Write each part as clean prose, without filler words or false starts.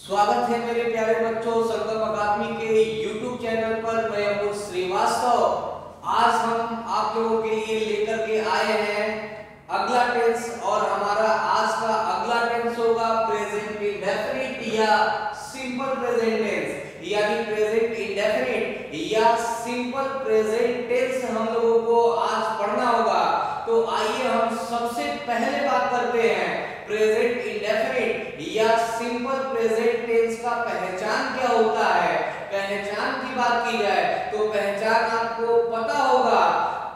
स्वागत है मेरे प्यारे बच्चों संगम अकादमी के YouTube चैनल पर। मैं अमूल श्रीवास्तव आज हम आप लोगों के लिए लेकर के आए हैं अगला टेंस। और हमारा आज का अगला टेंस होगा प्रेजेंट इंडेफिनिट या सिंपल प्रेजेंट टेंस, यानी प्रेजेंट इंडेफिनिट या सिंपल प्रेजेंट टेंस हम लोगों को आज पढ़ना होगा। तो आइए हम सबसे पहले बात करते हैं प्रेजेंट इंडेफिनिट या सिंपल प्रेजेंट टेंस का पहचान क्या होता है। पहचान की बात की जाए तो पहचान आपको पता होगा,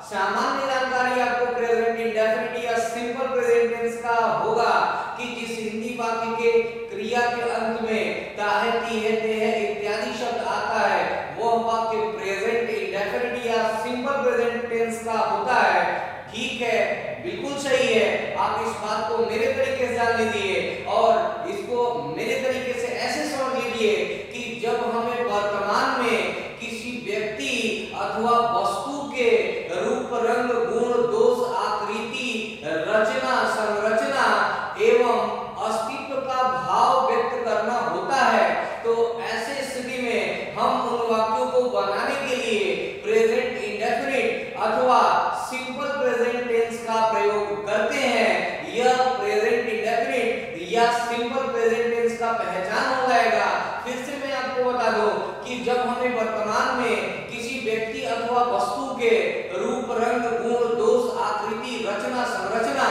सामान्य जानकारी आपको प्रेजेंट इंडेफिनिट या सिंपल प्रेजेंट टेंस का होगा कि जिस हिंदी वाक्य के क्रिया के अंत में ताहे तीहे तेहे इत्यादि शब्द आता है वह वाक्य प्रेजेंट इंडेफिनिट या सिंपल प्रेजेंट टेंस का होता है। ठीक है, बिल्कुल सही है। आप इस बात को मेरे तरीके से जान लीजिए और इसको मेरे तरीके से ऐसे समझ लीजिए कि जब हमें वर्तमान में किसी व्यक्ति अथवा वस्तु के रूप रंग गुण दोष आकृति रचना संरचना एवं अस्तित्व का भाव व्यक्त करना होता है तो ऐसे स्थिति में हम उन वाक्यों को बनाने के लिए प्रेजेंट इंडेफिनिट अथवा सिंपल प्रेजेंट टेंस का प्रयोग करते हैं। यह प्रेजेंट इंडेफिनिट या सिंपल प्रेजेंट टेंस का पहचान हो जाएगा। फिर से मैं आपको बता दूं कि जब हमें वर्तमान में किसी व्यक्ति अथवा वस्तु के रूप रंग गुण दोष आकृति रचना संरचना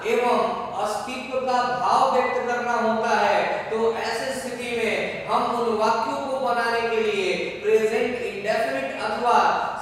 एवं अस्तित्व का भाव व्यक्त करना होता है तो ऐसे स्थिति में हम उन वाक्यों को बनाने के लिए प्रेजेंट इंडेफिनिट अथवा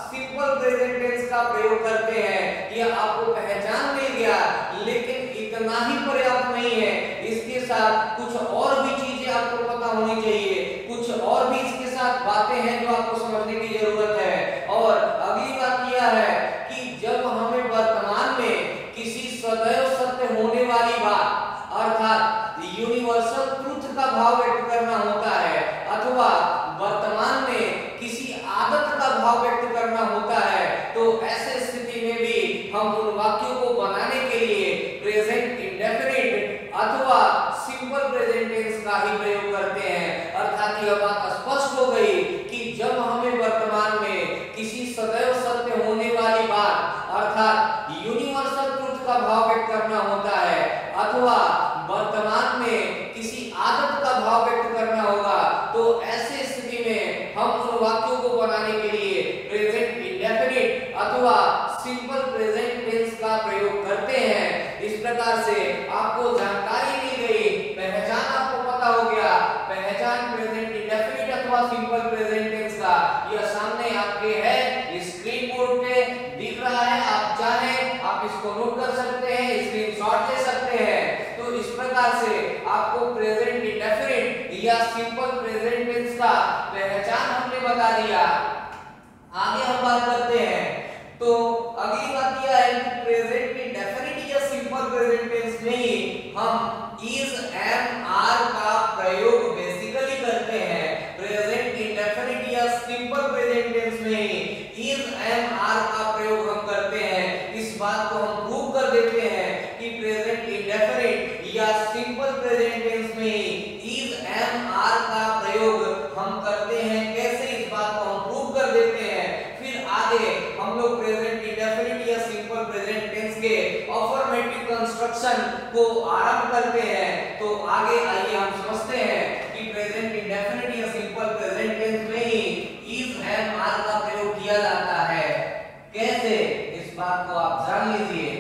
सिंपल प्रेजेंट टेंस का प्रयोग करते हैं। यह आपको पहचान मिल गया, लेकिन इतना ही पर्याप्त नहीं है। इसके साथ कुछ और भी चीजें आपको पता होनी चाहिए, कुछ और भी इसके साथ बातें हैं जो आपको समझने की जरूरत है। और अगली बात यह है कि जब हमें वर्तमान में किसी सदैव सत्य होने वाली बात अर्थात यूनिवर्सल ट्रुथ का भाव व्यक्त करना होता है अथवा वर्तमान में किसी आदत का भाव व्यक्त करना होता है तो ऐसे स्थिति में भी हम उन वाक्यों को बनाने के लिए प्रेजेंट इंडेफिनिट अथवा सिंपल प्रेजेंट टेंस का ही प्रयोग करते हैं। अर्थात यह बात स्पष्ट हो गई कि जब हमें वर्तमान में किसी सदैव सत्य होने वाली बात अर्थात यूनिवर्सल ट्रुथ का भाव व्यक्त करना होता है अथवा वर्तमान में किसी आदत का भाव व्यक्त करना होगा तो ऐसे स्थिति में हम उन वाक्यों को बनाने के लिए प्रेजेंट इंडेफिनिट अथवा सिंपल प्रेजेंट टेंस का प्रयोग करते हैं। इस प्रकार से आपको जानकारी मिल गई, पहचान आपको पता हो गया। पहचान प्रेजेंट इंडेफिनिट अथवा सिंपल प्रेजेंट टेंस का यह सामने आपके है, स्क्रीन बोर्ड पे दिख रहा है। आप चाहें आप इसको नोट कर सकते हैं, स्क्रीनशॉट ले सकते हैं। तो इस प्रकार से आपको प्रेजेंट इंडेफिनिट या सिंपल प्रेजेंट टेंस का पहचान हमने बता दिया। आगे हम बात करते हैं तो अगली बात यह है कि प्रेजेंट इंडेफिनिट या सिंपल प्रेजेंट टेंस में ही हम इज एम आर का प्रयोग बेसिकली करते हैं। प्रेजेंट इंडेफिनिट या सिंपल प्रेजेंट टेंस में ही इज एम आर का प्रयोग हम करते हैं। इस बात को हम प्रूव कर देते हैं कि प्रेजेंट इंडेफिनिट या सिंपल प्रेजेंट टेंस में ही इज एम आर का प्रयोग हम करते हैं। कैसे, इस बात को हम प्रूव कर देते हैं। फिर आगे हम लोग प्रेजेंट इंडेफिनिट या सिंपल प्रेजेंट टेंस के अफर्मेटिव कंस्ट्रक्शन को आरंभ करते हैं। तो आगे आइए हम समझते हैं कि प्रेजेंट इंडेफिनिट या सिंपल प्रेजेंट टेंस में ही इज एम आर का प्रयोग किया जाता है। कैसे, इस बात को आप जान लीजिए।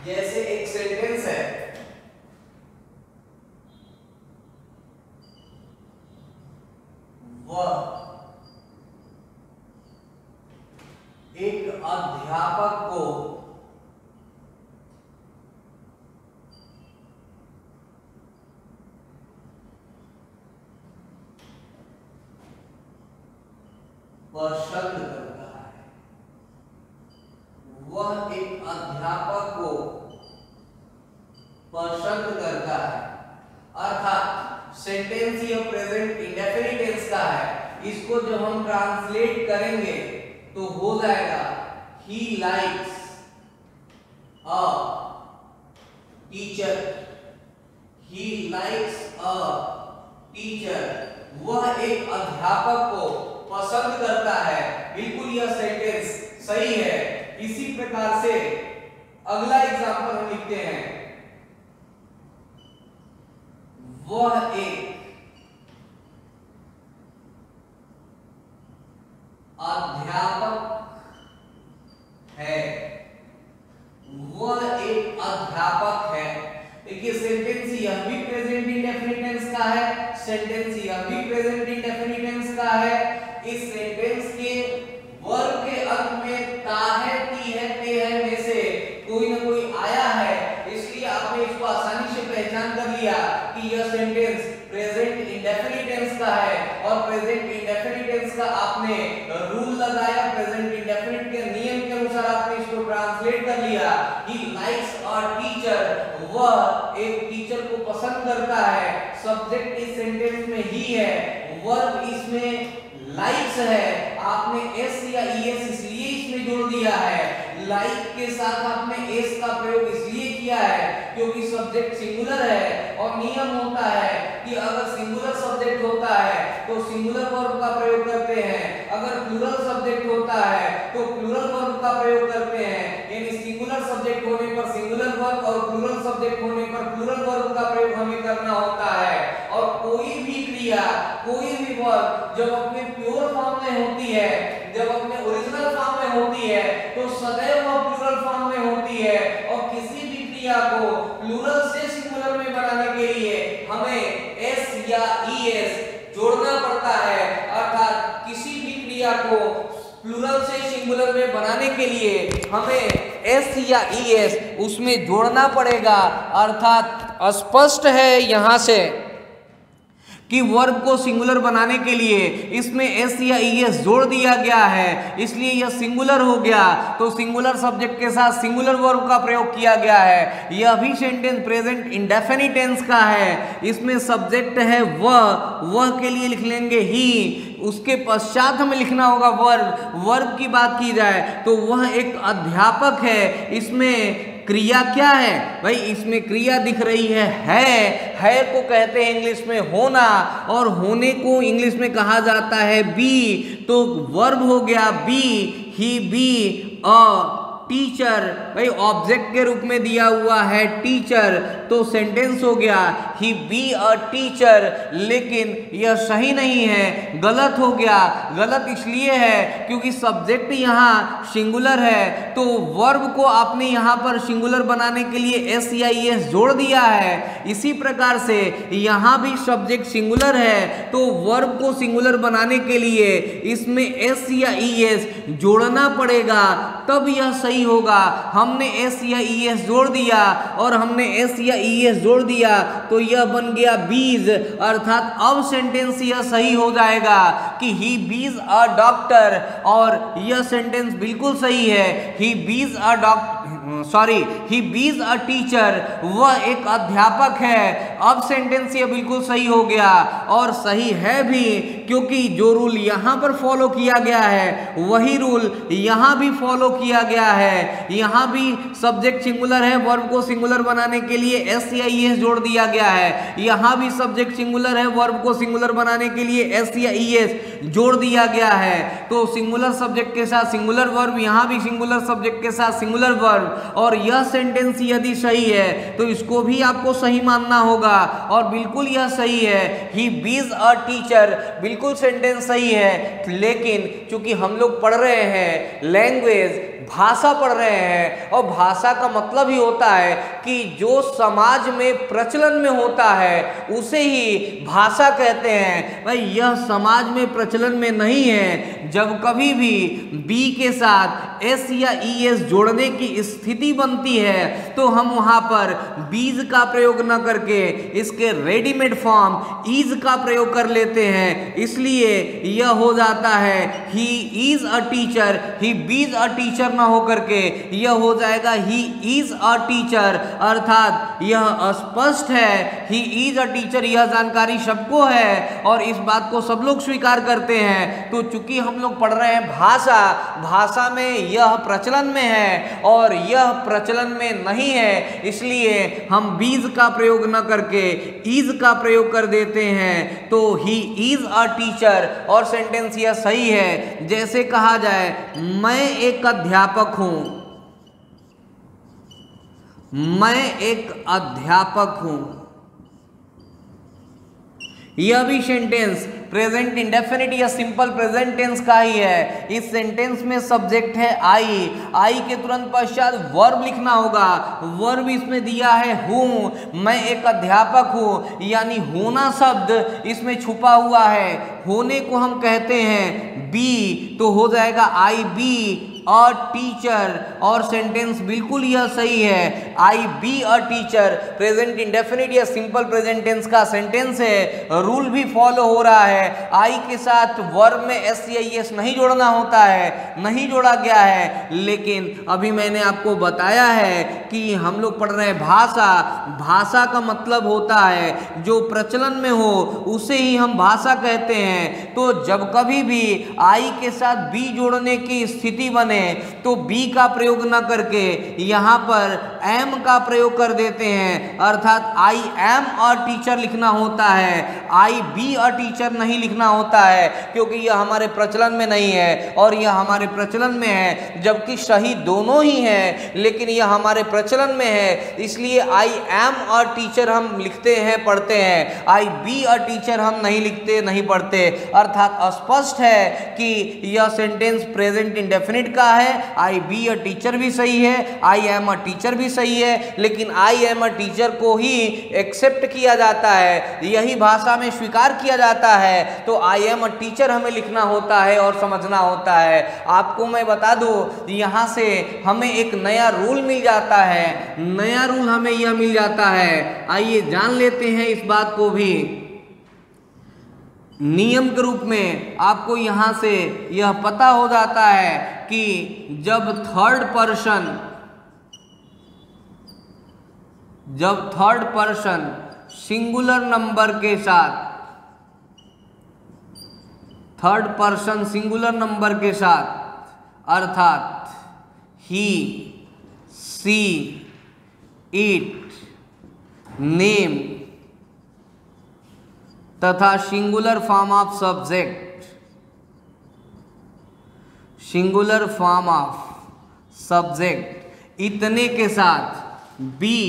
जैसे एक सेंटेंस है, वह एक अध्यापक को पसंद करता है। जब हम ट्रांसलेट करेंगे तो हो जाएगा he likes a teacher, he likes a teacher, वह एक अध्यापक को पसंद करता है। बिल्कुल यह सेंटेंस सही है। इसी प्रकार से अगला एग्जांपल हम लिखते हैं, वह एक अध्यापक है, वह एक अध्यापक है। देखिए सेंटेंस यह भी प्रेजेंट इंडेफिनिट टेंस का है, सेंटेंस यह भी प्रेजेंट इंडेफिनिट टेंस का है। इस सेंटेंस के वर्ब के अंत में ता है, ती है, ते है में से कोई ना कोई आया है, इसलिए आपने इसको आसानी से पहचान कर लिया कि यह सेंटेंस प्रेजेंट इंडेफिनिट टेंस का है। और प्रेजेंट इंडेफिनिट टेंस का आपने रूल लगाया, प्रेजेंट इंडेफिनिट के नियम के अनुसार आपने इसको ट्रांसलेट कर लिया। ही लाइक्स अ टीचर, वह एक टीचर को पसंद करता है। सब्जेक्ट इस सेंटेंस में ही है, वर्ब इसमें लाइक्स है। आपने एस या ईएस इसलिए इसमें जोड़ दिया है, लाइक के साथ आपने एस का प्रयोग इसलिए किया है क्योंकि सब्जेक्ट सिंगुलर है। और नियम होता है कि अगर सिंगुलर सब्जेक्ट होता है तो सिंगुलर वर्ब का प्रयोग करते हैं, अगर प्लूरल सब्जेक्ट होता है तो प्लूरल वर्ब का प्रयोग करते हैं। यानी सिंगुलर सब्जेक्ट होने पर सिंगुलर वर्ब और प्लूरल सब्जेक्ट होने पर प्लूरल वर्ब का प्रयोग हमें करना होता है। और कोई भी क्रिया, कोई भी वर्ब जब अपने प्योर फॉर्म में होती है, जब अपने ओरिजिनल फॉर्म में होती है तो सदैव वह प्लूरल फॉर्म में होती है। और किसी भी क्रिया को प्लूरल से सिंगुलर में बनाने के लिए हमें एस या ईएस जोड़ना पड़ता है। अर्थात किसी भी क्रिया को प्लूरल से सिंगुलर में बनाने के लिए हमें एस या ईएस उसमें जोड़ना पड़ेगा। अर्थात स्पष्ट है यहां से कि वर्ब को सिंगुलर बनाने के लिए इसमें एस या ईएस जोड़ दिया गया है, इसलिए यह सिंगुलर हो गया। तो सिंगुलर सब्जेक्ट के साथ सिंगुलर वर्ब का प्रयोग किया गया है। यह भी सेंटेंस प्रेजेंट इंडेफिनिट टेंस का है। इसमें सब्जेक्ट है वह के लिए लिख लेंगे ही, उसके पश्चात हमें लिखना होगा वर्ब। वर्ब की बात की जाए तो वह एक अध्यापक है। इसमें क्रिया क्या है भाई, इसमें क्रिया दिख रही है को कहते हैं इंग्लिश में होना, और होने को इंग्लिश में कहा जाता है बी। तो वर्ब हो गया B, he be a teacher, भाई ऑब्जेक्ट के रूप में दिया हुआ है टीचर, तो सेंटेंस हो गया ही बी अ टीचर। लेकिन यह सही नहीं है, गलत हो गया। गलत इसलिए है क्योंकि सब्जेक्ट यहाँ सिंगुलर है, तो वर्ब को आपने यहाँ पर सिंगुलर बनाने के लिए एस या ईएस जोड़ दिया है। इसी प्रकार से यहाँ भी सब्जेक्ट सिंगुलर है, तो वर्ब को सिंगुलर बनाने के लिए इसमें एस या ईएस जोड़ना पड़ेगा, तब यह सही होगा। हमने एस या ईएस जोड़ दिया और हमने एस या ईएस जोड़ दिया तो यह बन गया बीज। अर्थात अब सेंटेंस यह सही हो जाएगा कि ही बीज अ डॉक्टर, और यह सेंटेंस बिल्कुल सही है। ही बीज अ ही बीज अ टीचर, वह एक अध्यापक है। अब सेंटेंस यह बिल्कुल सही हो गया, और सही है भी क्योंकि जो रूल यहां पर फॉलो किया गया है वही रूल यहां भी फॉलो किया गया है। यहां भी सब्जेक्ट सिंगुलर है, वर्ब को सिंगुलर बनाने के लिए एस या ईएस जोड़ दिया गया है। यहां भी सब्जेक्ट सिंगुलर है, वर्ब को सिंगुलर बनाने के लिए एस या ईएस जोड़ दिया गया है। तो सिंगुलर सब्जेक्ट के साथ सिंगुलर वर्ब, यहां भी सिंगुलर सब्जेक्ट के साथ सिंगुलर वर्ब। और यह सेंटेंस यदि सही है तो इसको भी आपको सही मानना होगा, और बिल्कुल यह सही है। ही बीज अ टीचर, बिल्कुल सेंटेंस सही है। लेकिन चूंकि हम लोग पढ़ रहे हैं लैंग्वेज, भाषा पढ़ रहे हैं, और भाषा का मतलब ही होता है कि जो समाज में प्रचलन में होता है उसे ही भाषा कहते हैं। भाई यह समाज में प्रचलन में नहीं है। जब कभी भी बी के साथ एस या ईएस जोड़ने की स्थिति बनती है तो हम वहां पर बीज का प्रयोग न करके इसके रेडीमेड फॉर्म ईज का प्रयोग कर लेते हैं। इसलिए यह हो जाता है ही इज अ टीचर, ही बीज अ टीचर ना हो करके यह हो जाएगा ही इज अ टीचर, अर्थात यह स्पष्ट है ही इज अ टीचर, यह जानकारी सबको है और इस बात को सब लोग स्वीकार करते हैं। तो चूंकि हम लोग पढ़ रहे हैं भाषा, भाषा में यह प्रचलन में है और यह प्रचलन में नहीं है, इसलिए हम बीज का प्रयोग न करके इज का प्रयोग कर देते हैं। तो ही इज अ टीचर और सेंटेंस यह सही है। जैसे कहा जाए मैं एक अध्यापक हूं, मैं एक अध्यापक हूं, यह भी सेंटेंस प्रेजेंट इंडेफिनिट या सिंपल प्रेजेंट टेंस का ही है। इस सेंटेंस में सब्जेक्ट है आई, आई के तुरंत पश्चात वर्ब लिखना होगा। वर्ब इसमें दिया है हूं, मैं एक अध्यापक हूं, यानी होना शब्द इसमें छुपा हुआ है। होने को हम कहते हैं बी, तो हो जाएगा आई बी अ टीचर और सेंटेंस बिल्कुल यह सही है। I be a teacher present indefinite या सिंपल प्रेजेंट टेंस का सेंटेंस है। रूल भी फॉलो हो रहा है, आई के साथ वर्ब में एस नहीं जोड़ना होता है, नहीं जोड़ा गया है। लेकिन अभी मैंने आपको बताया है कि हम लोग पढ़ रहे हैं भाषा, भाषा का मतलब होता है जो प्रचलन में हो उसे ही हम भाषा कहते हैं। तो जब कभी भी आई के साथ बी जोड़ने की स्थिति बने तो बी का प्रयोग न करके यहां पर एम का प्रयोग कर देते हैं, अर्थात आई एम अ टीचर लिखना होता है, आई बी अ टीचर नहीं लिखना होता है, क्योंकि यह हमारे प्रचलन में नहीं है और यह हमारे प्रचलन में है, जबकि सही दोनों ही हैं, लेकिन यह हमारे प्रचलन में है, इसलिए आई एम अ टीचर हम लिखते हैं, पढ़ते हैं। आई बी अ टीचर हम नहीं लिखते, नहीं पढ़ते, अर्थात स्पष्ट है कि यह सेंटेंस प्रेजेंट इंडेफिनिट का है। आई बी अ टीचर भी सही है, आई एम अ टीचर भी सही है, लेकिन आई एम अ टीचर को ही एक्सेप्ट किया जाता है, यही भाषा में स्वीकार किया जाता है। तो आई एम अ टीचर हमें लिखना होता है और समझना होता है। आपको मैं बता दूं, यहां से हमें एक नया रूल मिल जाता है, नया रूल हमें यह मिल जाता है। आइए जान लेते हैं इस बात को भी। नियम के रूप में आपको यहां से यह पता हो जाता है कि जब थर्ड पर्सन सिंगुलर नंबर के साथ, थर्ड पर्सन सिंगुलर नंबर के साथ, अर्थात ही, सी, इट, नेम तथा singular form of subject, singular form of subject इतने के साथ बी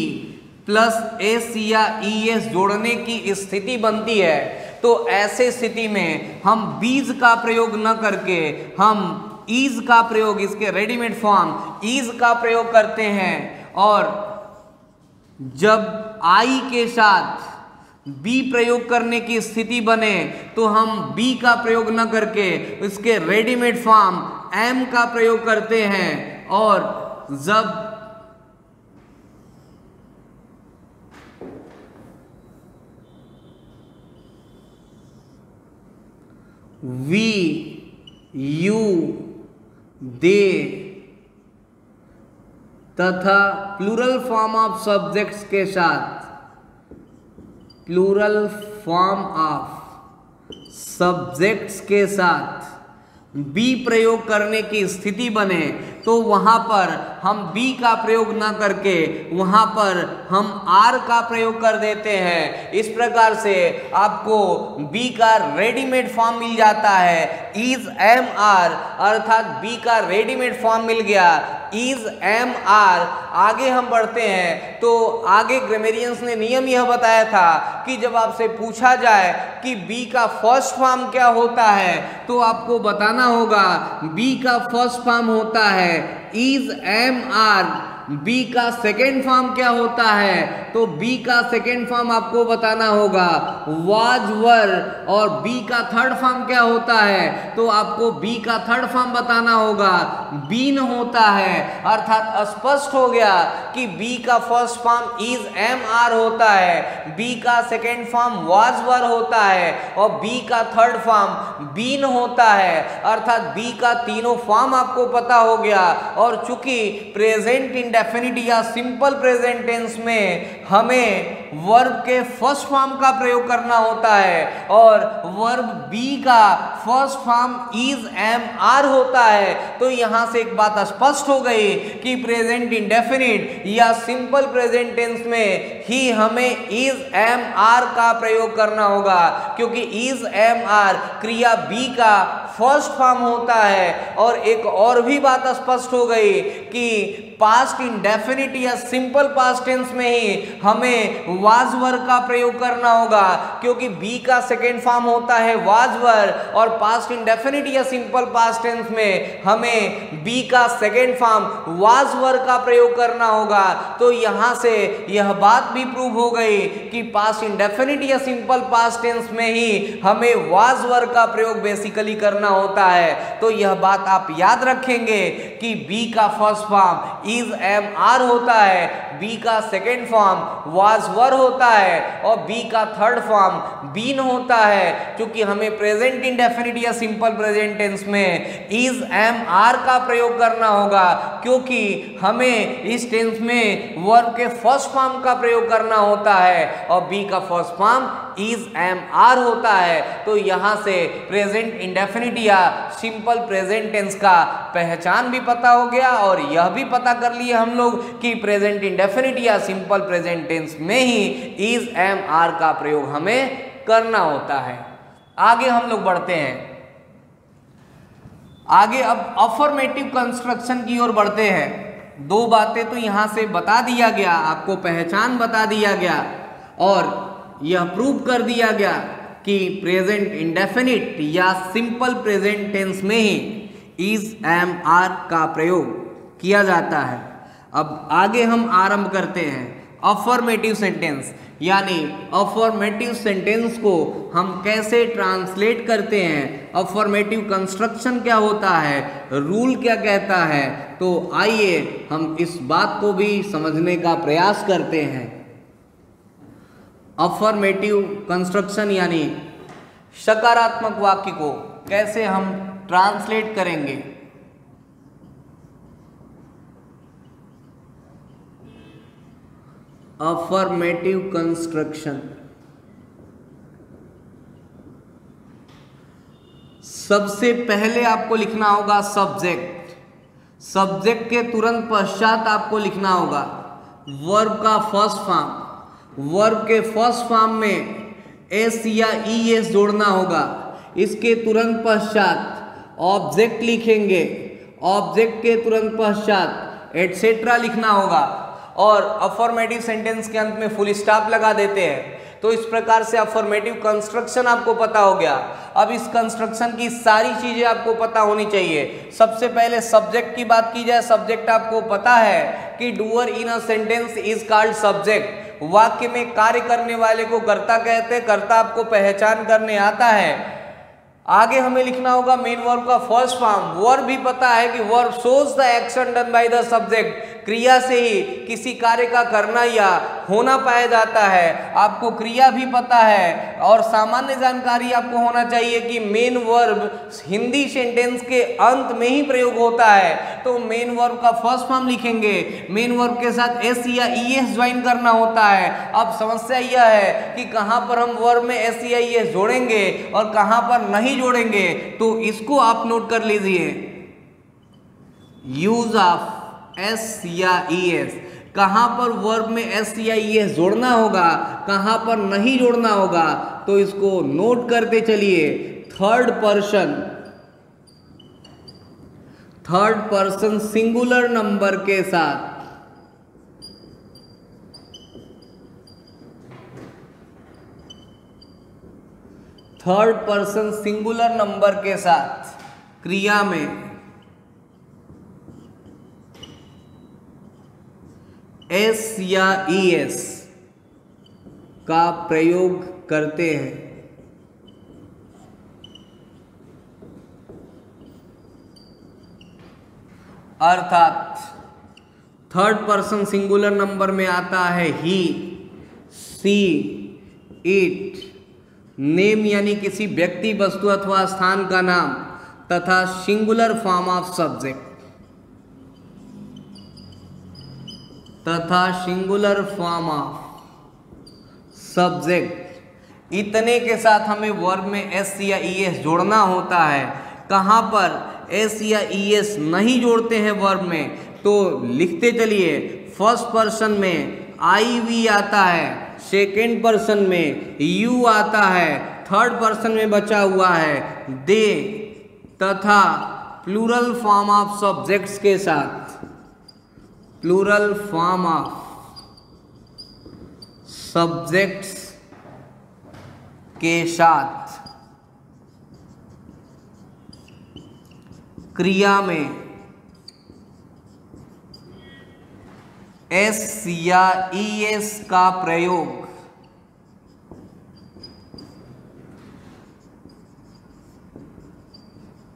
प्लस एस या ई एस जोड़ने की स्थिति बनती है, तो ऐसे स्थिति में हम बीज का प्रयोग न करके हम ईज का प्रयोग, इसके रेडीमेड फॉर्म ईज का प्रयोग करते हैं। और जब आई के साथ बी प्रयोग करने की स्थिति बने तो हम बी का प्रयोग न करके इसके रेडीमेड फॉर्म एम का प्रयोग करते हैं। और जब वी, यू, दे तथा प्लूरल फॉर्म ऑफ सब्जेक्ट्स के साथ, प्लूरल फॉर्म ऑफ सब्जेक्ट्स के साथ बी प्रयोग करने की स्थिति बने तो वहां पर हम बी का प्रयोग ना करके वहां पर हम आर का प्रयोग कर देते हैं। इस प्रकार से आपको बी का रेडीमेड फॉर्म मिल जाता है, इज एम आर, अर्थात बी का रेडीमेड फॉर्म मिल गया, इज एम आर। आगे हम बढ़ते हैं तो आगे ग्रामेरियंस ने नियम यह बताया था कि जब आपसे पूछा जाए कि बी का फर्स्ट फॉर्म क्या होता है तो आपको बताना होगा बी का फर्स्ट फॉर्म होता है इज एम आर, बी का सेकेंड फॉर्म क्या होता है, तो बी का सेकेंड फॉर्म आपको बताना होगा वाज वर, और बी का थर्ड फॉर्म क्या होता है, तो आपको बी का थर्ड फॉर्म बताना होगा बीन होता है। अर्थात स्पष्ट हो गया कि बी का first form is am are होता है, बी का सेकेंड फॉर्म वाज वर होता है, और बी का थर्ड फॉर्म बीन होता है। अर्थात बी का तीनों फॉर्म आपको पता हो गया। और चूंकि प्रेजेंट इंडेफिनिट या सिंपल प्रेजेंट टेंस में हमें वर्ब के फर्स्ट फॉर्म का प्रयोग करना होता है और वर्ब बी का first form is am are होता है, तो यहां से एक बात स्पष्ट हो गई कि प्रेजेंट इंडेफिनिट या सिंपल प्रेजेंट टेंस में ही हमें इज एम आर का प्रयोग करना होगा, क्योंकि इज एम आर क्रिया बी का फर्स्ट फॉर्म होता है। और एक और भी बात स्पष्ट हो गई कि पास्ट इंडेफिनिट या सिंपल पास्ट टेंस में ही हमें वाज वर का प्रयोग करना होगा, क्योंकि बी का सेकेंड फॉर्म होता है वाज वर, और पास्ट इंडेफिनिट या सिंपल पास्ट टेंस में हमें बी का सेकेंड फॉर्म वाज वर का प्रयोग करना होगा। तो यहां से यह बात भी प्रूव हो गई कि पास्ट इंडेफिनिट या सिंपल पास्ट टेंस में ही हमें वाज वर का प्रयोग बेसिकली करना होता है। तो यह बात आप याद रखेंगे कि बी का first form is am are होता है, बी का सेकेंड फॉर्म वाज वर होता है, और बी का थर्ड फॉर्म बीन होता है। क्योंकि हमें प्रेजेंट इंडेफिनिट या सिंपल प्रेजेंट टेंस में इज एम आर का प्रयोग करना होगा, क्योंकि हमें इस टेंस में वर्ब के फर्स्ट फॉर्म का प्रयोग करना होता है और बी का first form is am are होता है। तो यहां से प्रेजेंट इंडेफिनिट या सिंपल प्रेजेंट टेंस का पहचान भी पता हो गया, और यह भी पता कर लिए हम लोग कि प्रेजेंट इंडेफिनिट या सिंपल प्रेजेंट टेंस में ही इज एम आर का प्रयोग हमें करना होता है। आगे हम लोग बढ़ते हैं, आगे अब अफर्मेटिव कंस्ट्रक्शन की ओर बढ़ते हैं। दो बातें तो यहां से बता दिया गया, आपको पहचान बता दिया गया और यह प्रूव कर दिया गया कि प्रेजेंट इंडेफिनिट या सिंपल प्रेजेंट टेंस में ही इज एम आर का प्रयोग किया जाता है। अब आगे हम आरंभ करते हैं अफर्मेटिव सेंटेंस, यानी अफर्मेटिव सेंटेंस को हम कैसे ट्रांसलेट करते हैं, अफर्मेटिव कंस्ट्रक्शन क्या होता है, रूल क्या कहता है। तो आइए हम इस बात को भी समझने का प्रयास करते हैं। अफर्मेटिव कंस्ट्रक्शन यानी सकारात्मक वाक्य को कैसे हम ट्रांसलेट करेंगे। अफर्मेटिव कंस्ट्रक्शन, सबसे पहले आपको लिखना होगा सब्जेक्ट, सब्जेक्ट के तुरंत पश्चात आपको लिखना होगा वर्ब का फर्स्ट फॉर्म, वर्ब के फर्स्ट फॉर्म में एस या ई एस जोड़ना होगा। इसके तुरंत पश्चात ऑब्जेक्ट लिखेंगे, ऑब्जेक्ट के तुरंत पश्चात एटसेट्रा लिखना होगा, और अफर्मेटिव सेंटेंस के अंत में फुल स्टॉप लगा देते हैं। तो इस प्रकार से अफर्मेटिव कंस्ट्रक्शन आपको पता हो गया। अब इस कंस्ट्रक्शन की सारी चीजें आपको पता होनी चाहिए। सबसे पहले सब्जेक्ट की बात की जाए, सब्जेक्ट आपको पता है कि doer in a sentence is called subject. वाक्य में कार्य करने वाले को कर्ता कहते हैं, कर्ता आपको पहचान करने आता है। आगे हमें लिखना होगा मेन वर्ब का फर्स्ट फॉर्म। वर्ब भी पता है कि verb shows the action done by the subject, क्रिया से ही किसी कार्य का करना या होना पाया जाता है। आपको क्रिया भी पता है और सामान्य जानकारी आपको होना चाहिए कि मेन वर्ब हिंदी सेंटेंस के अंत में ही प्रयोग होता है। तो मेन वर्ब का फर्स्ट फॉर्म लिखेंगे, मेन वर्ब के साथ एस या ई एस ज्वाइन करना होता है। अब समस्या यह है कि कहां पर हम वर्ब में एस या ई एस जोड़ेंगे और कहां पर नहीं जोड़ेंगे, तो इसको आप नोट कर लीजिए। यूज ऑफ एस या ई एस, कहां पर वर्ब में एस या ई एस जोड़ना होगा, कहां पर नहीं जोड़ना होगा, तो इसको नोट करते चलिए। थर्ड पर्सन सिंगुलर नंबर के साथ, थर्ड पर्सन सिंगुलर नंबर के साथ क्रिया में एस या ईएस का प्रयोग करते हैं, अर्थात थर्ड पर्सन सिंगुलर नंबर में आता है ही, सी, इट, नेम यानी किसी व्यक्ति, वस्तु अथवा स्थान का नाम तथा सिंगुलर फॉर्म ऑफ सब्जेक्ट इतने के साथ हमें वर्ब में एस या ईएस जोड़ना होता है। कहाँ पर एस या ईएस नहीं जोड़ते हैं वर्ब में तो लिखते चलिए, फर्स्ट पर्सन में आई वी आता है, सेकेंड पर्सन में यू आता है, थर्ड पर्सन में बचा हुआ है दे तथा प्लूरल फॉर्म ऑफ सब्जेक्ट्स के साथ, प्लूरल फॉर्म ऑफ सब्जेक्ट्स के साथ क्रिया में एस या ईएस का प्रयोग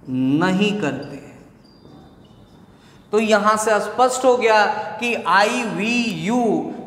नहीं करते। तो यहां से स्पष्ट हो गया कि आई वी यू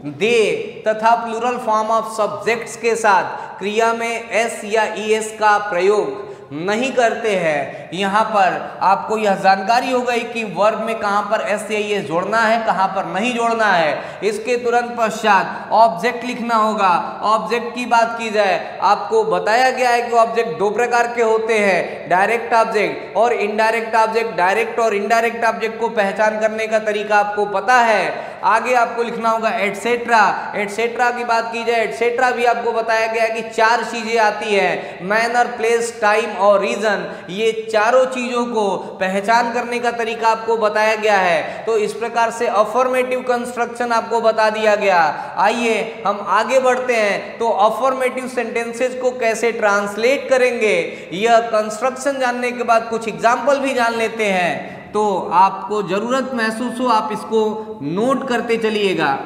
दे तथा प्लूरल फॉर्म ऑफ सब्जेक्ट्स के साथ क्रिया में एस या ईएस का प्रयोग नहीं करते हैं। यहाँ पर आपको यह जानकारी हो गई कि वर्ब में कहाँ पर एस या ईएस जोड़ना है, कहाँ पर नहीं जोड़ना है। इसके तुरंत पश्चात ऑब्जेक्ट लिखना होगा। ऑब्जेक्ट की बात की जाए, आपको बताया गया है कि ऑब्जेक्ट दो प्रकार के होते हैं, डायरेक्ट ऑब्जेक्ट और इनडायरेक्ट ऑब्जेक्ट। डायरेक्ट और इनडायरेक्ट ऑब्जेक्ट को पहचान करने का तरीका आपको पता है। आगे आपको लिखना होगा एटसेट्रा। एटसेट्रा की बात की जाए, एटसेट्रा भी आपको बताया गया है कि चार चीजें आती है, मैनर, प्लेस, टाइम और रीजन। ये चारों चीजों को पहचान करने का तरीका आपको बताया गया है। तो इस प्रकार से अफर्मेटिव कंस्ट्रक्शन आपको बता दिया गया। आइए हम आगे बढ़ते हैं। तो अफर्मेटिव सेंटेंसेस को कैसे ट्रांसलेट करेंगे, यह कंस्ट्रक्शन जानने के बाद कुछ एग्जाम्पल भी जान लेते हैं। तो आपको जरूरत महसूस हो आप इसको नोट करते चलिएगा।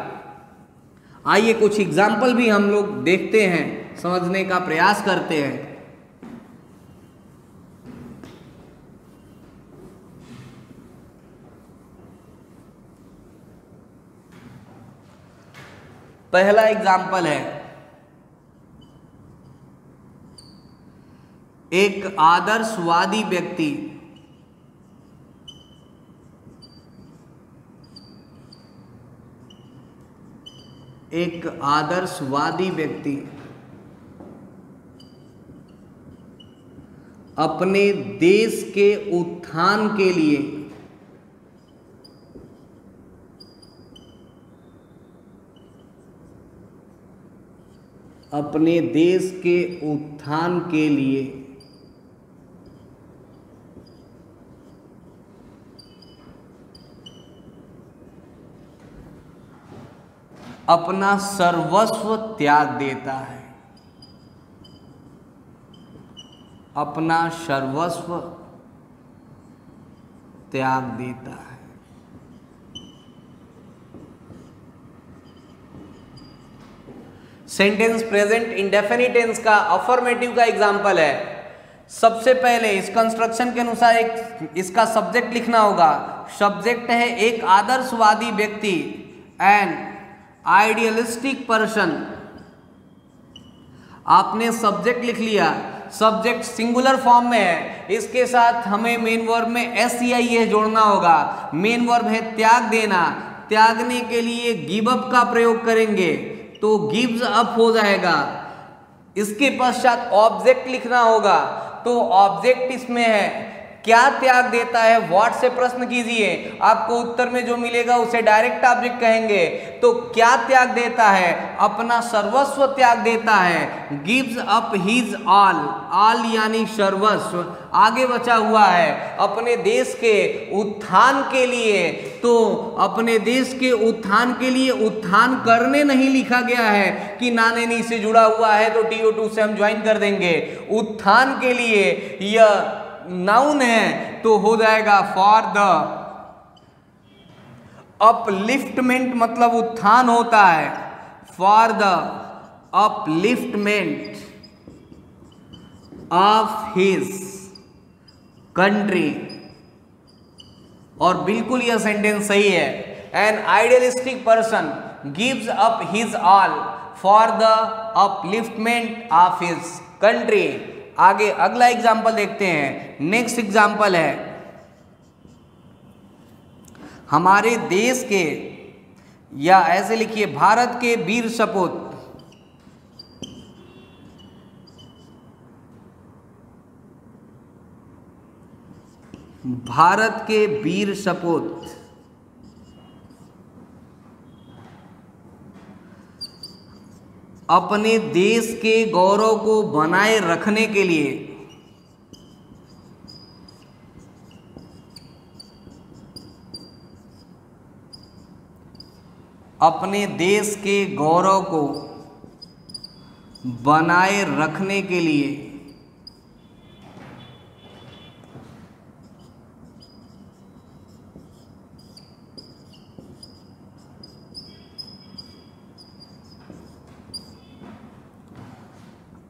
आइए कुछ एग्जाम्पल भी हम लोग देखते हैं, समझने का प्रयास करते हैं। पहला एग्जाम्पल है, एक आदर्शवादी व्यक्ति अपने देश के उत्थान के लिए अपना सर्वस्व त्याग देता है, अपना सर्वस्व त्याग देता है। सेंटेंस प्रेजेंट इंडेफिनिट टेंस का अफर्मेटिव का एग्जाम्पल है। सबसे पहले इस कंस्ट्रक्शन के अनुसार एक इसका सब्जेक्ट लिखना होगा। सब्जेक्ट है एक आदर्शवादी व्यक्ति, एन आइडियलिस्टिक पर्सन। आपने सब्जेक्ट लिख लिया, सब्जेक्ट सिंगुलर फॉर्म में है, इसके साथ हमें मेन वर्ब में एस या ईएस जोड़ना होगा। मेन वर्ब है त्याग देना, त्यागने के लिए गिव अप का प्रयोग करेंगे तो गिव्स अप हो जाएगा। इसके पश्चात ऑब्जेक्ट लिखना होगा, तो ऑब्जेक्ट इसमें है क्या त्याग देता है, व्हाट से प्रश्न कीजिए, आपको उत्तर में जो मिलेगा उसे डायरेक्ट ऑब्जेक्ट कहेंगे। तो क्या त्याग देता है, अपना सर्वस्व त्याग देता है, gives up his all, all यानी सर्वस्व। आगे बचा हुआ है अपने देश के उत्थान के लिए, तो अपने देश के उत्थान के लिए उत्थान करने नहीं लिखा गया है कि नाने नी से जुड़ा हुआ है तो TO2 से हम ज्वाइन कर देंगे। उत्थान के लिए यह नाउन है तो हो जाएगा फॉर द अपलिफ्टमेंट मतलब उत्थान होता है, for the upliftment of his country. और बिल्कुल यह सेंटेंस सही है। N idealistic person gives up his all for the upliftment of his country. आगे अगला एग्जाम्पल देखते हैं। नेक्स्ट एग्जाम्पल है हमारे देश के, या ऐसे लिखिए भारत के वीर सपूत भारत के वीर सपूत अपने देश के गौरव को बनाए रखने के लिए अपने देश के गौरव को बनाए रखने के लिए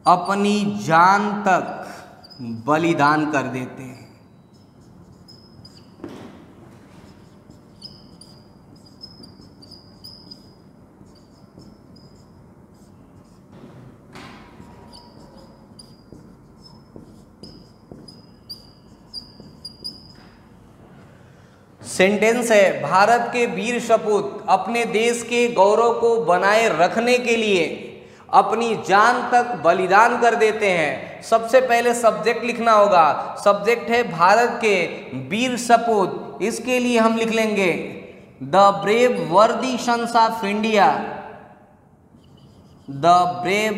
अपनी जान तक बलिदान कर देते हैं। सेंटेंस है भारत के वीर सपूत अपने देश के गौरव को बनाए रखने के लिए अपनी जान तक बलिदान कर देते हैं। सबसे पहले सब्जेक्ट लिखना होगा। सब्जेक्ट है भारत के वीर सपूत, इसके लिए हम लिख लेंगे द ब्रेव वर्दी sons of India, the brave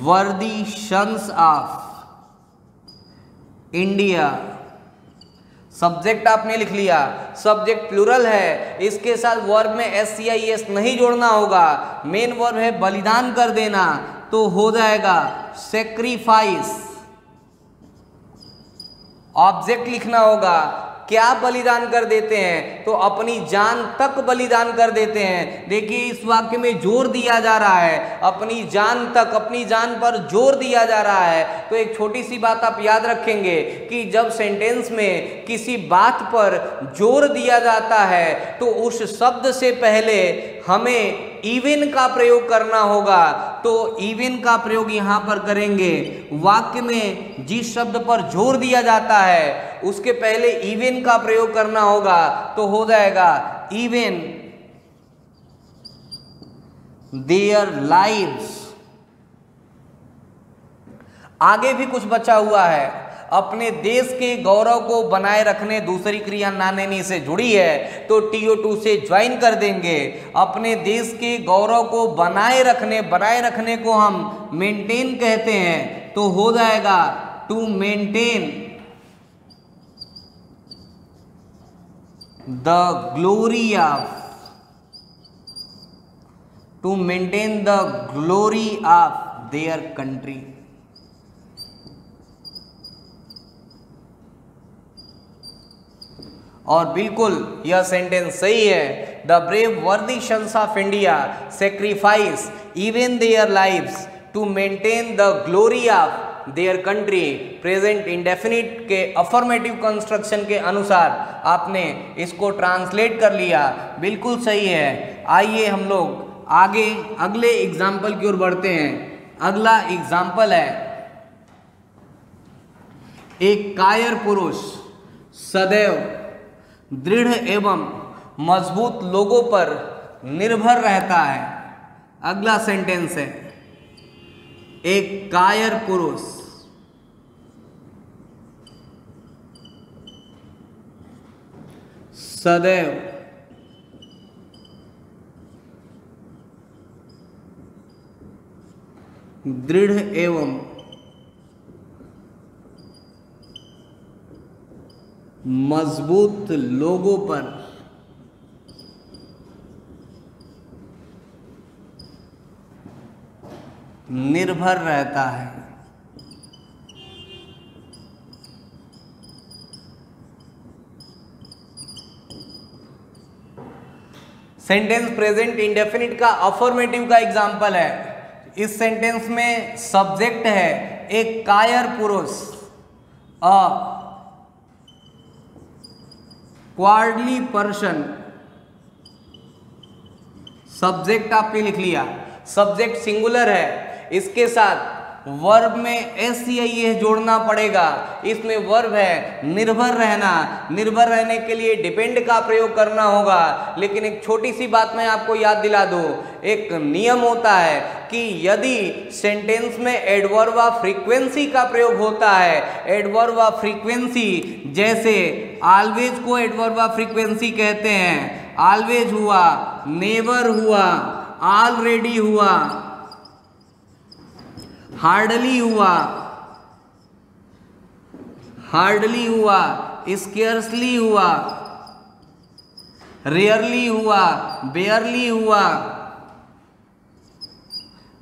वर्दी सन्स ऑफ इंडिया। सब्जेक्ट आपने लिख लिया। सब्जेक्ट प्लूरल है, इसके साथ वर्ब में SCIS नहीं जोड़ना होगा। मेन वर्ब है बलिदान कर देना, तो हो जाएगा सेक्रीफाइस। ऑब्जेक्ट लिखना होगा, क्या बलिदान कर देते हैं, तो अपनी जान तक बलिदान कर देते हैं। देखिए इस वाक्य में जोर दिया जा रहा है, अपनी जान तक, अपनी जान पर जोर दिया जा रहा है। तो एक छोटी सी बात आप याद रखेंगे कि जब सेंटेंस में किसी बात पर जोर दिया जाता है तो उस शब्द से पहले हमें इवन का प्रयोग करना होगा। तो इवन का प्रयोग यहां पर करेंगे। वाक्य में जिस शब्द पर जोर दिया जाता है उसके पहले इवन का प्रयोग करना होगा, तो हो जाएगा इवन देयर लाइव्स। आगे भी कुछ बचा हुआ है। अपने देश के गौरव को बनाए रखने, दूसरी क्रिया नानेनी से जुड़ी है तो TO2 से ज्वाइन कर देंगे। अपने देश के गौरव को बनाए रखने को हम मेंटेन कहते हैं, तो हो जाएगा to maintain the glory of, to maintain the glory of their country. और बिल्कुल यह सेंटेंस सही है। द ब्रेव वर्दी sons of India sacrifice even their lives to maintain the glory of their country. Present indefinite के affirmative construction के अनुसार आपने इसको ट्रांसलेट कर लिया, बिल्कुल सही है। आइए हम लोग आगे अगले एग्जाम्पल की ओर बढ़ते हैं। अगला एग्जाम्पल है एक कायर पुरुष सदैव दृढ़ एवं मजबूत लोगों पर निर्भर रहता है। अगला सेंटेंस है एक कायर पुरुष सदैव दृढ़ एवं मजबूत लोगों पर निर्भर रहता है। सेंटेंस प्रेजेंट इंडेफिनिट का अफर्मेटिव का एग्जाम्पल है। इस सेंटेंस में सब्जेक्ट है एक कायर पुरुष, अ क्वार्डली पर्सन। सब्जेक्ट आपने लिख लिया, सब्जेक्ट सिंगुलर है, इसके साथ वर्ब में एस या ई जोड़ना पड़ेगा। इसमें वर्ब है निर्भर रहना, निर्भर रहने के लिए डिपेंड का प्रयोग करना होगा। लेकिन एक छोटी सी बात मैं आपको याद दिला दूं, एक नियम होता है कि यदि सेंटेंस में एडवर्ब ऑफ फ्रीक्वेंसी का प्रयोग होता है, एडवर्ब ऑफ फ्रीक्वेंसी जैसे ऑलवेज को एडवर्ब ऑफ फ्रीक्वेंसी कहते हैं। ऑलवेज हुआ, नेवर हुआ, ऑलरेडी हुआ, हार्डली हुआ, हार्डली हुआ, स्केर्सली हुआ, रेयरली हुआ, बेयरली हुआ,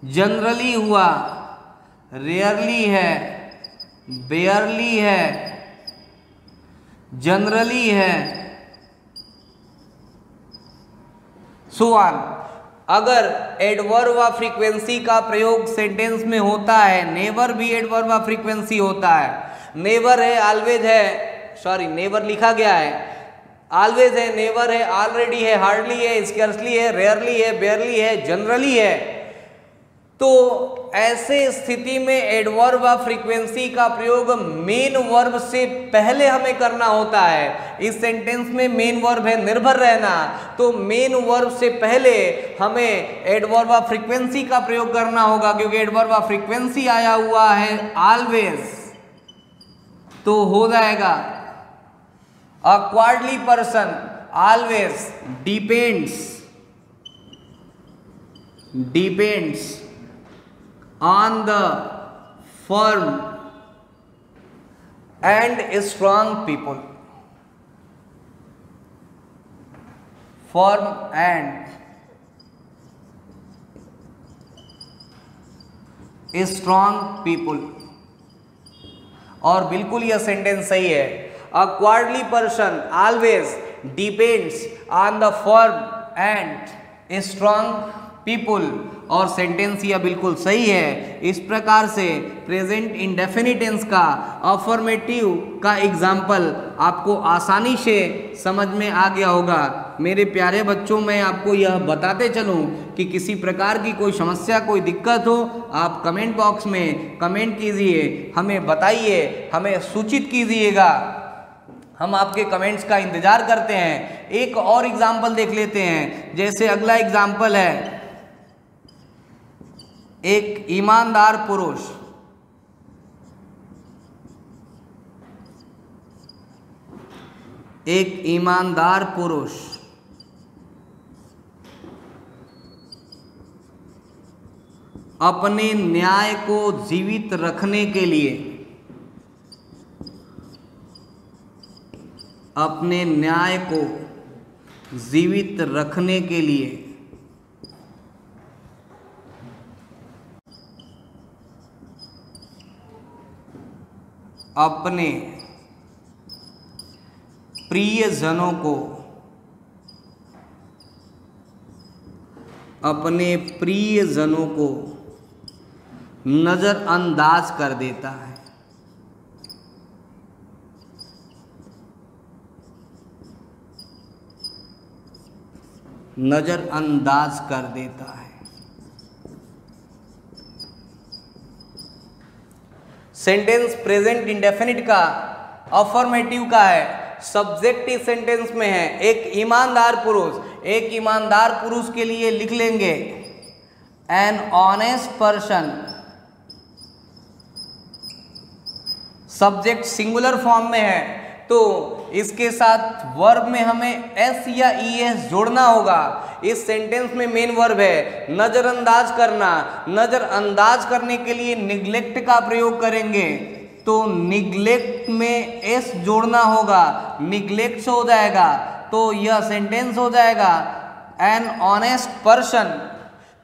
जनरली हुआ, रेयरली है, बेयरली है, जनरली है, सो ऑन। अगर एडवर्ब ऑफ फ्रीक्वेंसी का प्रयोग सेंटेंस में होता है, नेवर भी एडवर्ब ऑफ फ्रीक्वेंसी होता है। नेवर है, ऑलवेज है, सॉरी नेवर लिखा गया है, ऑलवेज है, नेवर है, ऑलरेडी है, हार्डली है, स्कैर्सली है, रेयरली है, बेयरली है, जनरली है। तो ऐसे स्थिति में एडवर्ब ऑफ फ्रीक्वेंसी का प्रयोग मेन वर्ब से पहले हमें करना होता है। इस सेंटेंस में मेन वर्ब है निर्भर रहना, तो मेन वर्ब से पहले हमें एडवर्ब ऑफ फ्रीक्वेंसी का प्रयोग करना होगा, क्योंकि एडवर्ब ऑफ फ्रीक्वेंसी आया हुआ है ऑलवेज, तो हो जाएगा a cowardly person always depends on the firm and strong people. Firm and strong people। और बिल्कुल यह सेंटेंस सही है। A cowardly person always depends on the firm and strong people, और सेंटेंस यह बिल्कुल सही है। इस प्रकार से प्रेजेंट इंडेफिनिट टेंस का अफर्मेटिव का एग्जाम्पल आपको आसानी से समझ में आ गया होगा। मेरे प्यारे बच्चों, मैं आपको यह बताते चलूं कि किसी प्रकार की कोई समस्या, कोई दिक्कत हो, आप कमेंट बॉक्स में कमेंट कीजिए, हमें बताइए, हमें सूचित कीजिएगा, हम आपके कमेंट्स का इंतजार करते हैं। एक और एग्जाम्पल देख लेते हैं। जैसे अगला एग्जाम्पल है, एक ईमानदार पुरुष, एक ईमानदार पुरुष अपने न्याय को जीवित रखने के लिए, अपने न्याय को जीवित रखने के लिए अपने प्रियजनों को, अपने प्रियजनों को नजरअंदाज कर देता है। नजरअंदाज कर देता है। सेंटेंस प्रेजेंट इंडेफिनिट का अफर्मेटिव का है, सब्जेक्ट इस सेंटेंस में है एक ईमानदार पुरुष। एक ईमानदार पुरुष के लिए लिख लेंगे an honest person. Subject singular form में है, तो इसके साथ वर्ब में हमें एस या ई एस जोड़ना होगा। इस सेंटेंस में मेन वर्ब है नजरअंदाज करना। नजरअंदाज करने के लिए निग्लेक्ट का प्रयोग करेंगे, तो निग्लेक्ट में एस जोड़ना होगा, निग्लेक्ट से हो जाएगा, तो यह सेंटेंस हो जाएगा an honest person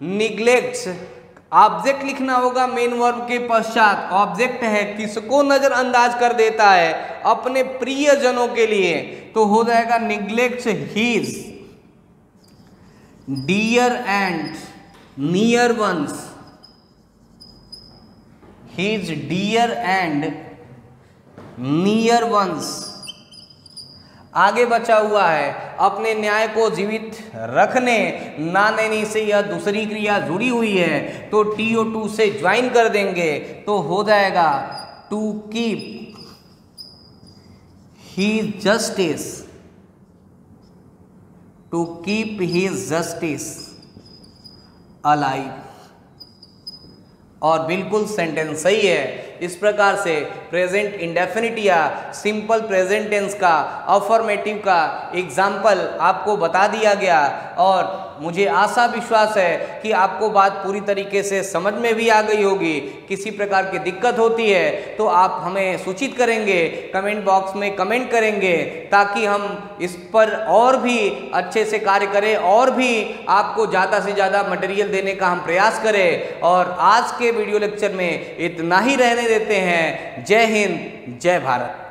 neglects. Object लिखना होगा मेन वर्ब के पश्चात। ऑब्जेक्ट है किसको नजरअंदाज कर देता है, अपने प्रियजनों के लिए, तो हो जाएगा neglects his. dear and near ones, his dear and near ones। आगे बचा हुआ है अपने न्याय को जीवित रखने, ना नैनी से यह दूसरी क्रिया जुड़ी हुई है तो TO2 से ज्वाइन कर देंगे तो हो जाएगा to keep his justice, to keep his justice alive. और बिल्कुल सेंटेंस सही है। इस प्रकार से प्रेजेंट इंडेफिनिट या सिंपल प्रेजेंट टेंस का अफर्मेटिव का एग्जाम्पल आपको बता दिया गया और मुझे आशा विश्वास है कि आपको बात पूरी तरीके से समझ में भी आ गई होगी। किसी प्रकार की दिक्कत होती है तो आप हमें सूचित करेंगे, कमेंट बॉक्स में कमेंट करेंगे ताकि हम इस पर और भी अच्छे से कार्य करें और भी आपको ज़्यादा से ज़्यादा मटेरियल देने का हम प्रयास करें। और आज के वीडियो लेक्चर में इतना ही रहने देते हैं। जय हिंद, जय भारत।